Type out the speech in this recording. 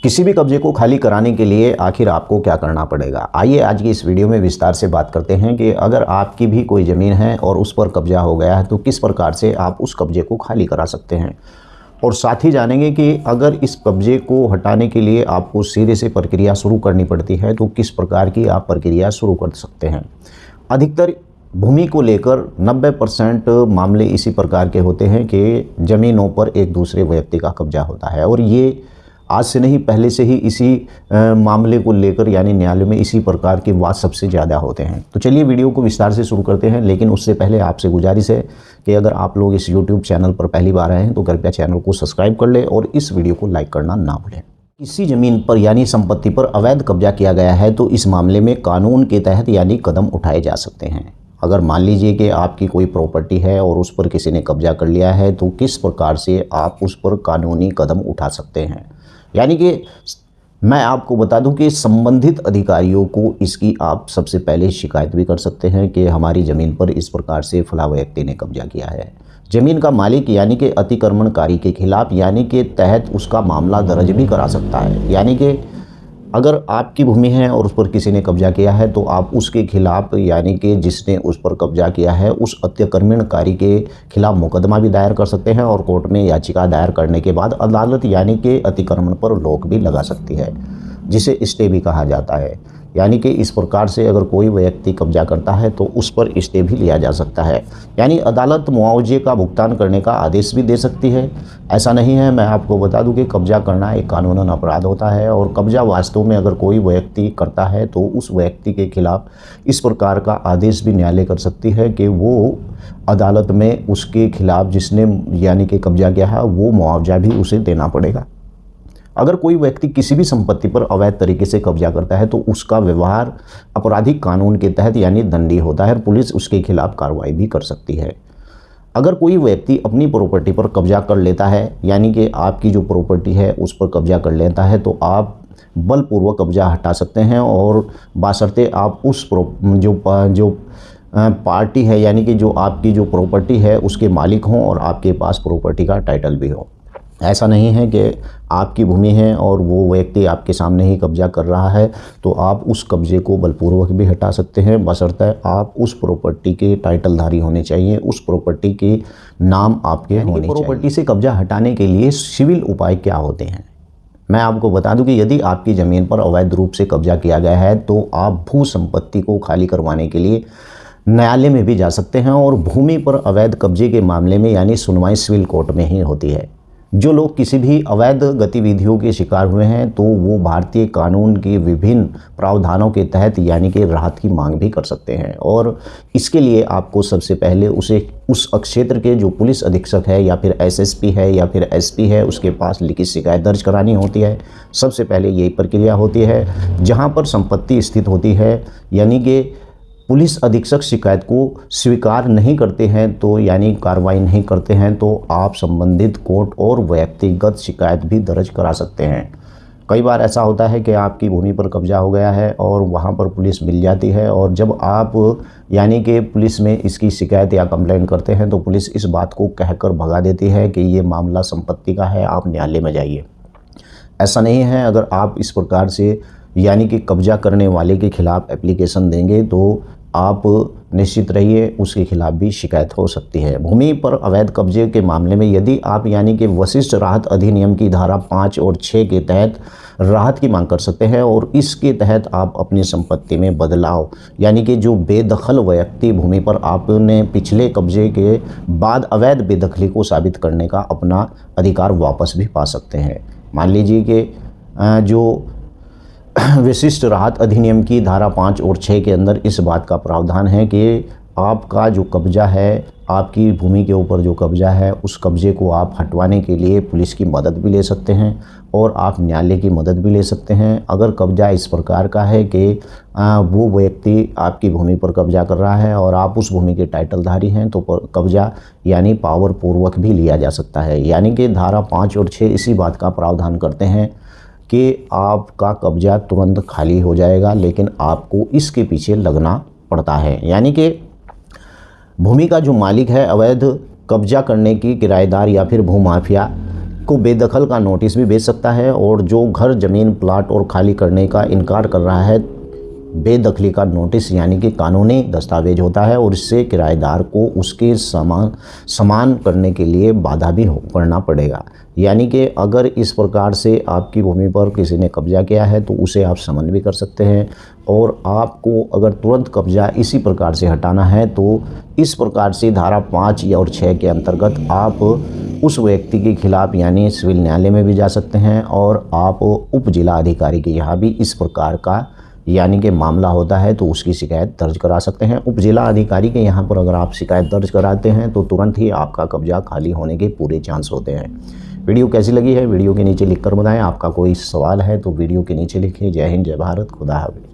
किसी भी कब्जे को खाली कराने के लिए आखिर आपको क्या करना पड़ेगा। आइए आज की इस वीडियो में विस्तार से बात करते हैं कि अगर आपकी भी कोई ज़मीन है और उस पर कब्जा हो गया है तो किस प्रकार से आप उस कब्जे को खाली करा सकते हैं। और साथ ही जानेंगे कि अगर इस कब्जे को हटाने के लिए आपको सिरे से प्रक्रिया शुरू करनी पड़ती है तो किस प्रकार की आप प्रक्रिया शुरू कर सकते हैं। अधिकतर भूमि को लेकर 90% मामले इसी प्रकार के होते हैं कि ज़मीनों पर एक दूसरे व्यक्ति का कब्जा होता है और ये आज से नहीं पहले से ही इसी मामले को लेकर यानी न्यायालय में इसी प्रकार के वाद सबसे ज़्यादा होते हैं। तो चलिए वीडियो को विस्तार से शुरू करते हैं, लेकिन उससे पहले आपसे गुजारिश है कि अगर आप लोग इस YouTube चैनल पर पहली बार आए हैं तो कृपया चैनल को सब्सक्राइब कर लें और इस वीडियो को लाइक करना ना भूलें। किसी ज़मीन पर यानी संपत्ति पर अवैध कब्जा किया गया है तो इस मामले में कानून के तहत यानी कदम उठाए जा सकते हैं। अगर मान लीजिए कि आपकी कोई प्रॉपर्टी है और उस पर किसी ने कब्जा कर लिया है तो किस प्रकार से आप उस पर कानूनी कदम उठा सकते हैं। यानी कि मैं आपको बता दूं कि संबंधित अधिकारियों को इसकी आप सबसे पहले शिकायत भी कर सकते हैं कि हमारी ज़मीन पर इस प्रकार से फला व्यक्ति ने कब्जा किया है। ज़मीन का मालिक यानी कि अतिक्रमणकारी के खिलाफ यानी कि तहत उसका मामला दर्ज भी करा सकता है। यानी कि अगर आपकी भूमि है और उस पर किसी ने कब्जा किया है तो आप उसके खिलाफ यानी कि जिसने उस पर कब्जा किया है उस अतिक्रमणकारी के खिलाफ मुकदमा भी दायर कर सकते हैं और कोर्ट में याचिका दायर करने के बाद अदालत यानी कि अतिक्रमण पर रोक भी लगा सकती है, जिसे स्टे भी कहा जाता है। यानी कि इस प्रकार से अगर कोई व्यक्ति कब्जा करता है तो उस पर स्टे भी लिया जा सकता है। यानी अदालत मुआवजे का भुगतान करने का आदेश भी दे सकती है। ऐसा नहीं है, मैं आपको बता दूं कि कब्जा करना एक कानूनन अपराध होता है और कब्जा वास्तव में अगर कोई व्यक्ति करता है तो उस व्यक्ति के खिलाफ इस प्रकार का आदेश भी न्यायालय कर सकती है कि वो अदालत में उसके खिलाफ जिसने यानी कि कब्जा किया है वो मुआवजा भी उसे देना पड़ेगा। अगर कोई व्यक्ति किसी भी संपत्ति पर अवैध तरीके से कब्जा करता है तो उसका व्यवहार आपराधिक कानून के तहत यानी दंडनीय होता है और पुलिस उसके खिलाफ कार्रवाई भी कर सकती है। अगर कोई व्यक्ति अपनी प्रॉपर्टी पर कब्जा कर लेता है यानी कि आपकी जो प्रॉपर्टी है उस पर कब्जा कर लेता है तो आप बलपूर्वक कब्जा हटा सकते हैं और बशर्ते आप उस जो पार्टी है यानी कि जो आपकी जो प्रॉपर्टी है उसके मालिक हों और आपके पास प्रॉपर्टी का टाइटल भी हो। ऐसा नहीं है कि आपकी भूमि है और वो व्यक्ति आपके सामने ही कब्जा कर रहा है तो आप उस कब्जे को बलपूर्वक भी हटा सकते हैं, बशर्ते आप उस प्रॉपर्टी के टाइटलधारी होने चाहिए, उस प्रॉपर्टी के नाम आपके होने चाहिए। प्रॉपर्टी से कब्जा हटाने के लिए सिविल उपाय क्या होते हैं, मैं आपको बता दूं कि यदि आपकी ज़मीन पर अवैध रूप से कब्जा किया गया है तो आप भू संपत्ति को खाली करवाने के लिए न्यायालय में भी जा सकते हैं और भूमि पर अवैध कब्जे के मामले में यानी सुनवाई सिविल कोर्ट में ही होती है। जो लोग किसी भी अवैध गतिविधियों के शिकार हुए हैं तो वो भारतीय कानून के विभिन्न प्रावधानों के तहत यानी कि राहत की मांग भी कर सकते हैं और इसके लिए आपको सबसे पहले उस क्षेत्र के जो पुलिस अधीक्षक है या फिर एसएसपी है या फिर एसपी है उसके पास लिखित शिकायत दर्ज करानी होती है। सबसे पहले यही प्रक्रिया होती है। जहाँ पर संपत्ति स्थित होती है यानी कि पुलिस अधीक्षक शिकायत को स्वीकार नहीं करते हैं तो यानी कार्रवाई नहीं करते हैं तो आप संबंधित कोर्ट और व्यक्तिगत शिकायत भी दर्ज करा सकते हैं। कई बार ऐसा होता है कि आपकी भूमि पर कब्जा हो गया है और वहां पर पुलिस मिल जाती है और जब आप यानी कि पुलिस में इसकी शिकायत या कंप्लेंट करते हैं तो पुलिस इस बात को कहकर भगा देती है कि ये मामला संपत्ति का है, आप न्यायालय में जाइए। ऐसा नहीं है, अगर आप इस प्रकार से यानी कि कब्जा करने वाले के खिलाफ एप्लीकेशन देंगे तो आप निश्चित रहिए उसके खिलाफ भी शिकायत हो सकती है। भूमि पर अवैध कब्जे के मामले में यदि आप यानी कि वशिष्ठ राहत अधिनियम की धारा 5 और 6 के तहत राहत की मांग कर सकते हैं और इसके तहत आप अपनी संपत्ति में बदलाव यानी कि जो बेदखल व्यक्ति भूमि पर आपने पिछले कब्जे के बाद अवैध बेदखली को साबित करने का अपना अधिकार वापस भी पा सकते हैं। मान लीजिए कि जो विशिष्ट राहत अधिनियम की धारा 5 और 6 के अंदर इस बात का प्रावधान है कि आपका जो कब्जा है, आपकी भूमि के ऊपर जो कब्जा है उस कब्जे को आप हटवाने के लिए पुलिस की मदद भी ले सकते हैं और आप न्यायालय की मदद भी ले सकते हैं। अगर कब्जा इस प्रकार का है कि वो व्यक्ति आपकी भूमि पर कब्जा कर रहा है और आप उस भूमि के टाइटलधारी हैं तो कब्जा यानी पावरपूर्वक भी लिया जा सकता है। यानी कि धारा 5 और 6 इसी बात का प्रावधान करते हैं कि आपका कब्जा तुरंत खाली हो जाएगा, लेकिन आपको इसके पीछे लगना पड़ता है। यानी कि भूमि का जो मालिक है अवैध कब्जा करने की किराएदार या फिर भूमाफिया को बेदखल का नोटिस भी भेज सकता है, और जो घर, ज़मीन, प्लाट और खाली करने का इनकार कर रहा है, बेदखली का नोटिस यानी कि कानूनी दस्तावेज होता है, और इससे किराएदार को उसके समान करने के लिए बाधा भी करना पड़ेगा। यानी कि अगर इस प्रकार से आपकी भूमि पर किसी ने कब्जा किया है तो उसे आप समन भी कर सकते हैं, और आपको अगर तुरंत कब्जा इसी प्रकार से हटाना है तो इस प्रकार से धारा 5 और 6 के अंतर्गत आप उस व्यक्ति के खिलाफ यानी सिविल न्यायालय में भी जा सकते हैं, और आप उप जिला अधिकारी के यहाँ भी इस प्रकार का यानी कि मामला होता है तो उसकी शिकायत दर्ज करा सकते हैं। उप जिला अधिकारी के यहाँ पर अगर आप शिकायत दर्ज कराते हैं तो तुरंत ही आपका कब्जा खाली होने के पूरे चांस होते हैं। वीडियो कैसी लगी है वीडियो के नीचे लिखकर बताएं। आपका कोई सवाल है तो वीडियो के नीचे लिखिए। जय हिंद, जय भारत, खुदा हाफिज़।